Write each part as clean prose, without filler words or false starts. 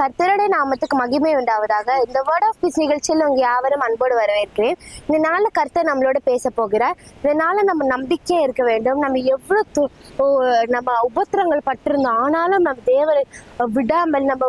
கர்த்தருடைய நாமத்துக்கு மகிமை உண்டாவதாக. இந்த வேர்ட் ஆஃப் பீஸ் நிகழ்ச்சியில் உங்க யாவரும் அன்போடு வரவேற்கிறேன். இந்த நாள்ல கர்த்தர் நம்மளோட பேச போகிறார். இந்த நாள்ல நம்ம நம்பிக்கையா இருக்க வேண்டும். நம்ம எவ்வளவு நம்ம உபத்திரங்கள் பட்டிருந்தோம், ஆனாலும் நம்ம தேவனை விடாமல் நம்ம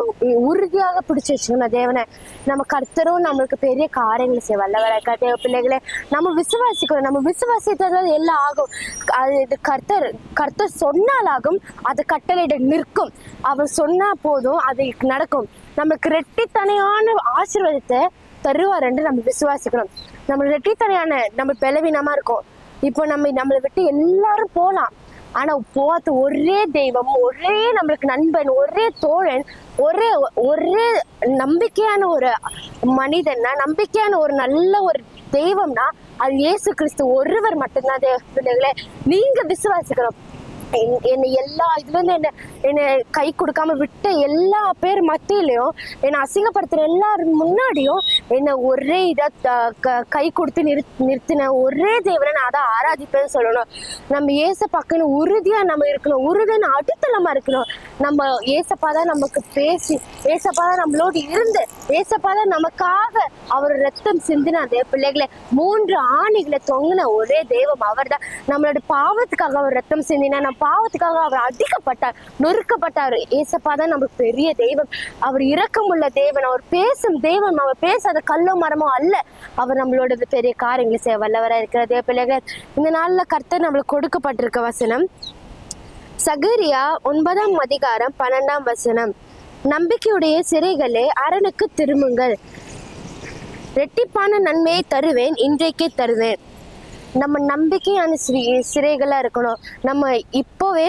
உறுதியாக பிடிச்சு வச்சுக்கணும் தேவனை. நம்ம கர்த்தரும் நம்மளுக்கு பெரிய காரியங்களை செய்ய வல்லவராக. தேவ பிள்ளைகளை நம்ம விசுவாசிக்கணும். நம்ம விசுவாசித்ததால் எல்லாம் ஆகும். அது கர்த்தர் சொன்னால் ஆகும். அது கட்டளையிட நிற்கும். அவர் சொன்னா போதும், அது நடக்கும். நமக்கு ரெட்டித்தனையான ஆசீர்வாதத்தை தருவார் என்று நம்ம விசுவாசிக்கணும். நம்ம ரெட்டித்தனையான நம்ம பலவீனமா இருக்கோம். இப்போ நம்மளை விட்டு எல்லாரும் போலாம், ஆனா போகாத ஒரே தெய்வம், ஒரே நம்மளுக்கு நண்பன், ஒரே தோழன், ஒரே நம்பிக்கையான ஒரு மனிதன்னா, நம்பிக்கையான ஒரு நல்ல ஒரு தெய்வம்னா அது இயேசு கிறிஸ்து ஒருவர் மட்டும்தான். பிள்ளைகளே, நீங்க விசுவாசிக்கணும். என்னை எல்லா இதுல இருந்து என்னை கை கொடுக்காம விட்ட எல்லா பேர் மத்தியிலையும், என்னை அசிங்கப்படுத்துற எல்லாரும் முன்னாடியும் என்னை ஒரே இதா கை கொடுத்து நிறுத்தின ஒரே தேவனை நான் அதை ஆராதிப்பேன்னு சொல்லணும். நம்ம ஏசப்பாக்குன்னு உறுதியா நம்ம இருக்கணும். உறுதியான அடித்தளமா இருக்கணும். நம்ம ஏசப்பாதான் நமக்கு பேசி, ஏசப்பாதான் நம்மளோடு இருந்து, ஏசப்பாதான் நமக்காக அவர் ரத்தம் சிந்தின அதே பிள்ளைகளை 3 ஆணிகளை தொங்கின ஒரே தெய்வம் அவர் தான். நம்மளோட பாவத்துக்காக அவர் ரத்தம் சிந்தினா, நம்ம பாவத்துக்காக அவர் அடிக்கப்பட்டார், நொறுக்கப்பட்டார். ஏசப்பாதான் நமக்கு பெரிய தெய்வம். அவர் இரக்கமுள்ள தேவன், அவர் பேசும் தேவன். அவர் பேசாத கல்லோ மரமோ அல்ல. அவர் நம்மளோட பெரிய காரியங்களை செய்ய வல்லவரா இருக்கிற தேவ பிள்ளைகள். இந்த நாள்ல கர்த்தர் நம்மளுக்கு கொடுக்கப்பட்டிருக்க வசனம் சகரியா 9ஆம் அதிகாரம் 12ஆம் வசனம். நம்பிக்கையுடைய சிறைகளே அரணுக்கு திரும்புங்கள், ரெட்டிப்பான நன்மையை தருவேன், இன்றைக்கே தருவேன். நம்ம நம்பிக்கையான சிறைகளா இருக்கணும். நம்ம இப்போவே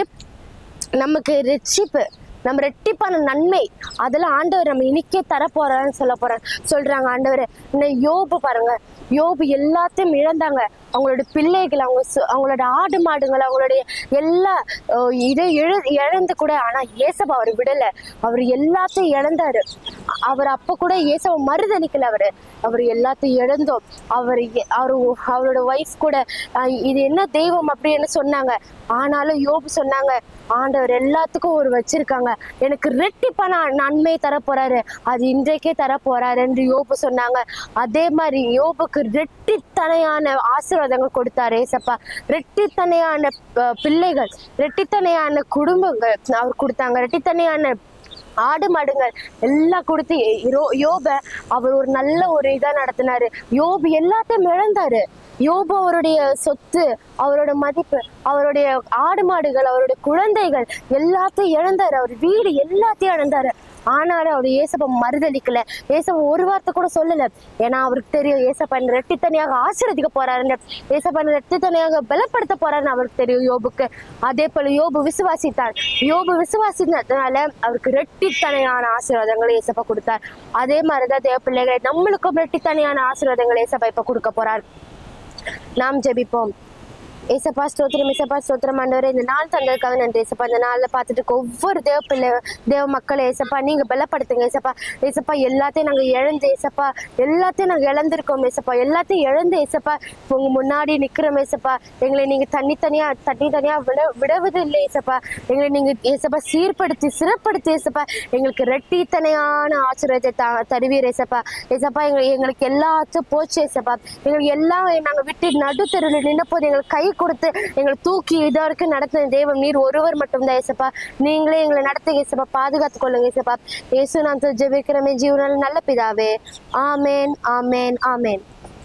நமக்கு ரட்சிப்பு, நம்ம ரெட்டிப்பான நன்மை அதெல்லாம் ஆண்டவர் நம்ம இன்னைக்கே தரப்போறான்னு சொல்றாங்க ஆண்டவர். யோபு பாருங்க, யோபு எல்லாத்தையும் இழந்தாங்க. அவங்களோட பிள்ளைகள், அவங்களோட ஆடு மாடுகள், அவங்களுடைய எல்லா இதை இழந்து கூட, ஆனா ஏசப்பா அவர் விடல. அவர் எல்லாத்தையும் இழந்தாரு. அவர் அப்ப கூட ஏசப்பா மறுதளிக்கல. அவர் எல்லாத்தையும் இழந்தோம். அவரோட ஒய்ஃப் கூட இது என்ன தெய்வம் அப்படின்னு சொன்னாங்க. ஆனாலும் யோபு சொன்னாங்க, ஆண்டவர் எல்லாத்துக்கும் ஒரு வச்சிருக்காங்க, எனக்கு ரெட்டிப்பான நன்மை தர போறாரு, அது இன்றைக்கே தர போறாரு என்று யோபு சொன்னாங்க. அதே மாதிரி யோபுக்கு ரெட்டித்தனையான ஆசீர்வாதங்கள் கொடுத்தாரு ஏசப்பா. ரெட்டித்தனையான பிள்ளைகள், ரெட்டித்தனையான குடும்பங்கள் அவர் கொடுத்தாங்க. ரெட்டித்தனையான ஆடு மாடுங்கள் எல்லாம் கொடுத்து யோப அவர் ஒரு நல்ல ஒரு இதா நடத்தினாரு. யோபு எல்லாத்தையும் இழந்தாரு. யோபு அவருடைய சொத்து, அவரோட மதிப்பு, அவருடைய ஆடு மாடுகள், அவருடைய குழந்தைகள் எல்லாத்தையும் இழந்தாரு. அவர் வீடு எல்லாத்தையும் இழந்தாரு. ஆனாலும் அவர் ஏசப்பா மறுதளிக்கல. ஏசப்பா ஒரு வார்த்தை கூட சொல்லல. ஏன்னா அவருக்கு தெரியும் ஏசப்பா ரெட்டித்தனியாக ஆசீர்வதிக்க போறாருன்னு, ஏசப்பா ரெட்டித்தனியாக பலப்படுத்த போறாருன்னு அவருக்கு தெரியும் யோபுக்கு. அதே போல யோபு விசுவாசித்தார். யோபு விசுவாசித்தனால அவருக்கு ரெட்டித்தனையான ஆசீர்வாதங்களை ஏசப்பா கொடுத்தார். அதே மாதிரிதான் தேவ பிள்ளைகளை நம்மளுக்கும் ரெட்டித்தனையான ஆசீர்வாதங்களை ஏசப்பா இப்ப கொடுக்க போறார். நாம் ஜெபிப்போம். ஏசப்பா ஸ்தோத்திரம், ஏசப்பா ஸ்தோத்திரம் ஆண்டவரே. இந்த நாள் தந்ததுக்காக நன்றி ஏசப்பா. இந்த நாளில் பார்த்துட்டு ஒவ்வொரு தேவ மக்களை ஏசப்பா நீங்க பலப்படுத்துங்க ஏசப்பா. ஏசப்பா எல்லாத்தையும் நாங்கள் இழந்து ஏசப்பா, எல்லாத்தையும் நாங்கள் இழந்திருக்கோம் ஏசப்பா. எல்லாத்தையும் இழந்து ஏசப்பா உங்க முன்னாடி நிக்கிறோம் ஏசப்பா. எங்களை நீங்க தனித்தனியா விடுவது இல்லை ஏசப்பா. எங்களை நீங்க ஏசப்பா சீர்படுத்தி சிறப்படுத்தி ஏசப்பா எங்களுக்கு ரெட்டித்தனையான ஆசீர்வாதத்தை தருவீர் ஏசப்பா. ஏசப்பா எங்களுக்கு எல்லாத்தையும் போச்சு ஏசப்பா. எங்களுக்கு எல்லாம் நாங்கள் விட்டு நடுத்தருவில் நின்ற போது எங்களுக்கு கை கொடுத்து எங்களை தூக்கி இது வரைக்கும் நடத்தின தெய்வம் நீர் ஒருவர் மட்டும்தான் ஏசப்பா. நீங்களே எங்களை நடத்துங்க ஏசப்பா, பாதுகாத்து கொள்ளுங்க ஏசப்பா. இயேசு நான் ஜெபிக்கிறமே ஜீவனால் நல்ல பிதாவே. ஆமேன், ஆமேன், ஆமேன்.